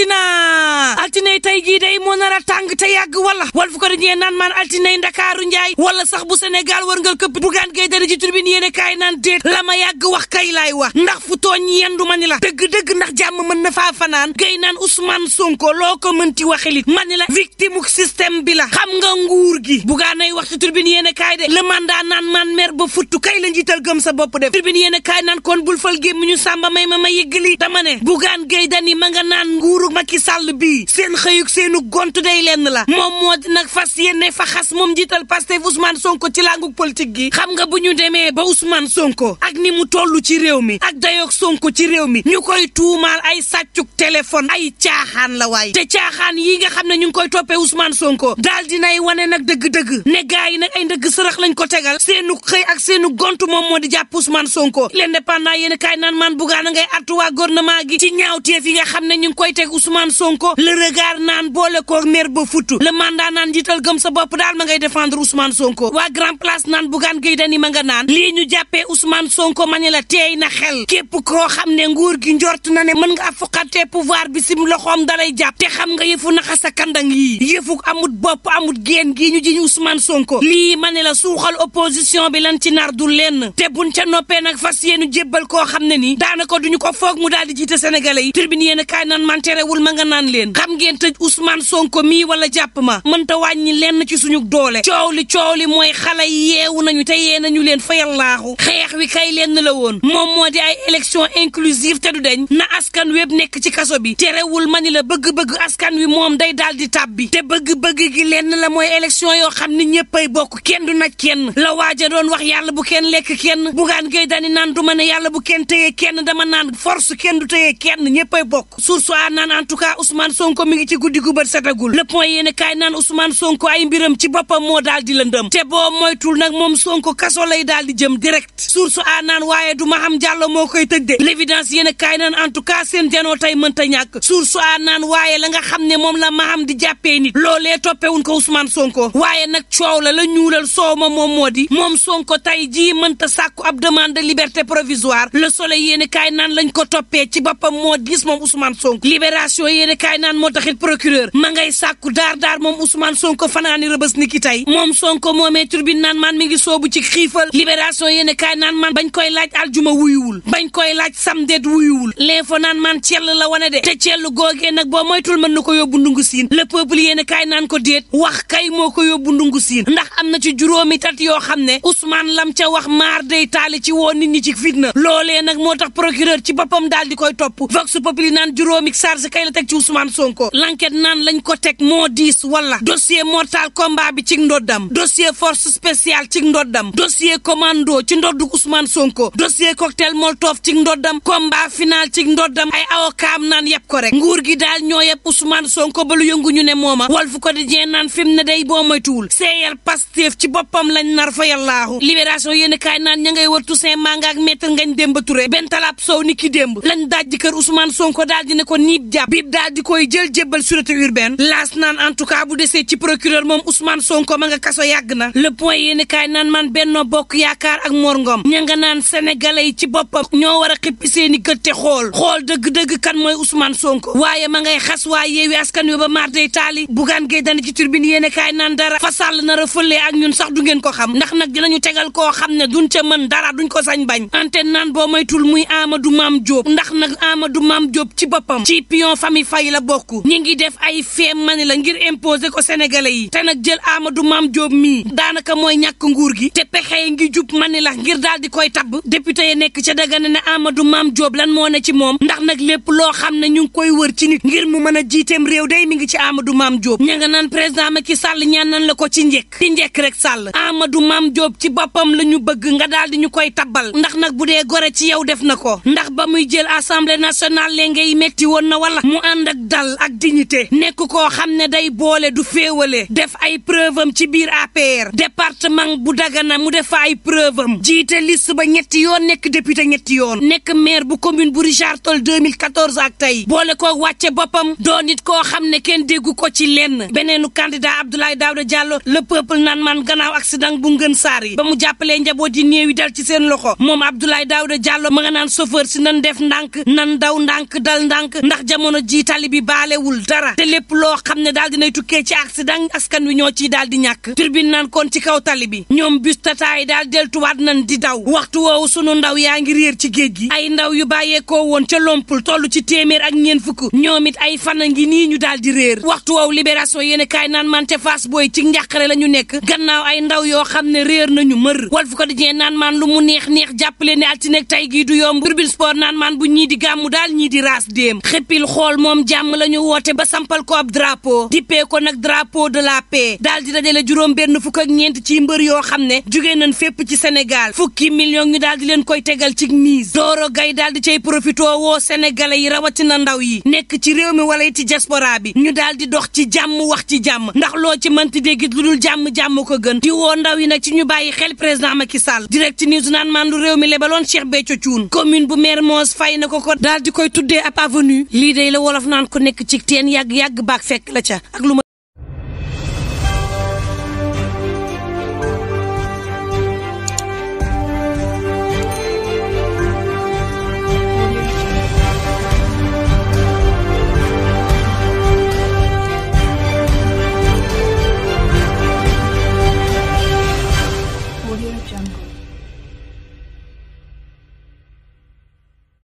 altine tey jii day moo nar a tàng te yàgg wala Walf ko dañee naan maan altine Ndakaaru njaay wala sax bu Sénégal war ngal këpp Bougane Gueye Dany ci tribune yéene kaay naan déet la ma yàgg wax kay laay wax ndax fu tooñ yendu ma ni la dëgg-dëgg ndax jàmm mën na faa fanaan gay naan Ousmane Sonko loo ko mënti waxilit ma ni la victime système bi la xam nga nguur gi Bougane ay wax ci tribune yéene kaay de le mandat naan maan mer ba futtu kay la njiital gëm sa bopp def tribune yéene kaay naan kon bul fal gémm ñu sàmba may ma yëggali dama ne Bougane Gueye Dany ma nga naan nguuru Macky Sall bi seen xëyuk seenu gont day lenn la moom moo di nag fas yéene fa xas moom njiital Pastef Ousmane Sonko ci langug politique gi xam nga bu ñu demee ba Ousmane Sonko ak ni mu toll ci réew mi ak dayoog Sonko ci réew mi ñu koy tuumaal ay sàccuk téléphone ay caaxaan la waay te caaxaan yi nga xam ne ñu ngi koy toppee Ousmane Sonko daal dinay wane nag dëgg-dëgg ne gaa yi nag ay ndëgg sërëx lañ ko tegal seenu xëy ak seenu gont moom moo di jàpp Ousmane Sonko l'indépendant yéen kaay naan maan Bougane ngay artu waa gouvernement gi ci ñaawteef yi nga xam ne ñu ngi koy teg Ousmane Sonko le regard naan boole ko mer ba futtu le mandat naan njiital gëm sa bopp daal ma ngay défendre Ousmane Sonko waa grand place naan Bougane Gueye Dany ma nga naan lii ñu jàppee Ousmane Sonko ma ne la teey na xel képp koo xam ne nguur gi njort na ne mën nga foqatee pouvoir bi sim loxoom dalay jàpp te xam nga yëfu naxa sa kandang yi yëfu amut bopp amut génn gii ñu jiñ Ousmane Sonko lii ma ne la suuxal opposition bi lan ci nar du lenn te buñ ca noppee nag fas yéenu jébbal koo xam ne ni daanaka duñu ko foog mu daal di jiite sénégalais yi tribune yéen kaay naan man terewul ma nga naan leen xam ngeen tëj Ousmane Sonko mii wala jàpp ma mënta wàññi lenn ci suñu doole coow li mooy xale yeewu nañu te yee nañu leen fayal laaxu xeex wi kay lenn la woon moom moo di ay élection inclusive te du deñ na askan wépp nekk ci kaso bi terewul ma ni la bëgg-bëgg askan wi moom day daal di tàbbi te bëgg-bëgg gi lenn la mooy élection yoo xam ni ñëppay bokk kenn du naj kenn la waaja doon wax yàlla bu kenn lekk kenn Bougane Gueye Dany naan du ma ne yàlla bu kenn tëyee kenn dama naan force kenn du tëyee kenn ñëppay bokk source a naan en tout cas Ousmane Sonko mi ngi ci guddi gu bët setagul le point yéene kaay naan Ousmane Sonko ay mbiram ci boppam moo daal di lëndëm te boo moytul nag moom Sonko kaso lay daal di jëm direct source a naan waaye du Maham Diallo moo koy tëj de l'évidence yéene kaay naan en tout cas seen janoo tey mënta ñàkk source a naan waaye la nga xam ne moom la Maham di jàppee nit loolee toppewuñ ko Ousmane Sonko waaye nag coow la ñuulal soow ma moom moo di moom Sonko tey jii mënta sàkku ab demande de liberté provisoire le soleil yéene kaay naan lañ ko toppee ci boppam moo diis moom Ousmane Sonko libération yéene kaay naan moo taxit procureur ma ngay sàkku daar moom Ousmane Sonko fanaani rëbës ni ki tey moom Sonko moomee turbine naan man mi ngi soobu ci xiifal libération yéene kaay naan man bañ koy laaj aljuma wuyuwul bañ koy laaj samedi wuyuwul l'info naan man cell la wane de te cell googee nag boo moytul mën na ko yóbbu ndungu siin le peuple yéene kaay naan ko déet wax kay moo ko yóbbu ndungu siin ndax am na ci juróomi tat yoo xam ne Ousmane lam ca wax maar day taali ci woon nit ñi ci fitna loolee nag moo tax procureur ci boppam daal di koy topp vox populi naan juróomi charge kay la teg ci Ousmane Sonko l'enquête naan lañ ko teg moo diis wala dossier mortal combat bi ci ndoddam dossier force spéciale ci ndoddam dossier commando ci ndoddu Ousmane Sonko dossier cocktail molotov ci ndoddam combat final ci ndoddam ay avocat naan yëpp ko rek nguur gi daal ñoo yëpp Ousmane Sonko ba lu yëngu ñu ne mooma Walf Quotidien naan fi mu ne day boo moytuwul seeyal Pastef ci boppam lañ nar fa yàllaahu libération yéen kaay naan ña ngay wër Toussaint Manga ak maître Ngagne Demba Touré benn talab sow ni ki démb lañ dajji kër Ousmane Sonko daal di ne ko niib jàpp biib daal di koy jël jébbal sûreté urbaine laas naan en tout cas bu desee ci procureur moom Ousmane Sonko ma nga kaso yàgg na le point yéen kaay naan man Benno Bokk Yaakaar ak Mor Ngom ña nga naan sénégalais yi ci boppam ñoo war a xippi seeni gët te xool dëgg-dëgg kan mooy Ousmane Sonko waaye ma ngay xas waa Yewwi Askan Wi ba maar day taali Bougane Gueye Dany ci turbine yéen kaay naan dara fa Sall nar a fëlee ak ñun sax du ngeen ko xam ndax nag dinañu tegal koo xam ne duñ ca mën dara duñ ko sañ bañ antenne naan boo moytul muy Amadou Mame Diop ndax nag Amadou Mame Diop ci boppam ci pion famille Faye la bokk ñi ngi def ay feem mani la ngir imposer ko sénégalais yi te nag jël Amadou Mame Diop mii daanaka mooy ñàkk nguur gi te pexe ngi jub mani la ngir daal di koy tabb député yi nekk ca Dagana ne Amadou Mame Diop lan moo ne ci moom ndax nag lépp loo xam ne ñu ngi koy wër ci nit ngir mu mën a jiiteem réew day mi ngi ci Amadou Mame Diop ña nga naan président Macky Sall ñaan nan la ko ci njëkk rek Sall Amadou Mame Diop ci boppam la ñu bëgg nga daal di ñu koy tabbal ndax nag bu dee gore ci yow def na ko ndax ba muy jël assemblée nationale léegi yi metti woon na wala mu ànd ak dal ak ak dignité nekk koo xam ne day boole du féewale def ay preuve am ci biir APR département bu Dagana mu def ay preuve am jiite liste ba ñetti yoon nekk député ñetti yoon nekk maire bu commune bu Richard Toll 2014 ak tey boole koo wàcce boppam doon nit koo xam ne kenn déggu ko ci lenn beneenu candidat Abdoulaye Daouda Diallo le peuple naan man gannaaw accident bu ngën Sarr yi ba mu jàppalee njaboot yi néew yi dal ci seen loxo moom Abdoulaye Daouda Diallo ma nga naan chauffeur si nan def ndànk nan daw ndànk dal ndànk ndax jamono ji tali bi baalewul dara te lépp loo xam ne daal dinay tukkee ci accident askan wi ñoo ciy daal di ñàkk turbine naan kon ci kaw tali bi ñoom bus tata yi daal deltuwaat nan di daw waxtu woowu sunu ndaw yaa ngi réer ci géej gi ay ndaw yu bàyyeekoo woon ca Lompul toll ci téeméer ak ñeen fukk ñoom it ay fan a ngi nii ñu daal di réer waxtu woowu libération yéen kaay naan man te Fass Boy ci njàqare la ñu nekk gannaaw ay ndaw yoo xam ne réer nañu mër Walf Quotidien naan man lu mu neex neex jàppale ne altine tey gii du yomb Tribune Sport naan man bu ñii di gàmmu daal ñii di raas déem xëppil xool moom jàmm la ñu woote ba sampal ko ab drapeau dippee ko nag drapeau de la paix daal di dajale juróom benn fukk ak ñeent ci mbër yoo xam ne jugee nañ fépp ci Sénégal fukki millions ñu daal di leen koy tegal ci mise Doro Gaye daal di cay profité woo sénégalais yi rawatina ndaw yi nekk ci réew mi wala ci diaspora bi ñu daal di dox ci jàmm wax ci jàmm ndax loo ci mënti dégg lu dul jàmm ko gën di woo ndaw yi nag ci ñu bàyyi xel président Macky Sall direct news naan man lu réew mi lebaloon Cheikh Béthio Thioune commune bu Mermoz fay na ko daal di koy tuddee ab avenue lii day la wolof naan ko nekk ci teen yàgg baak fekk la ca ak lu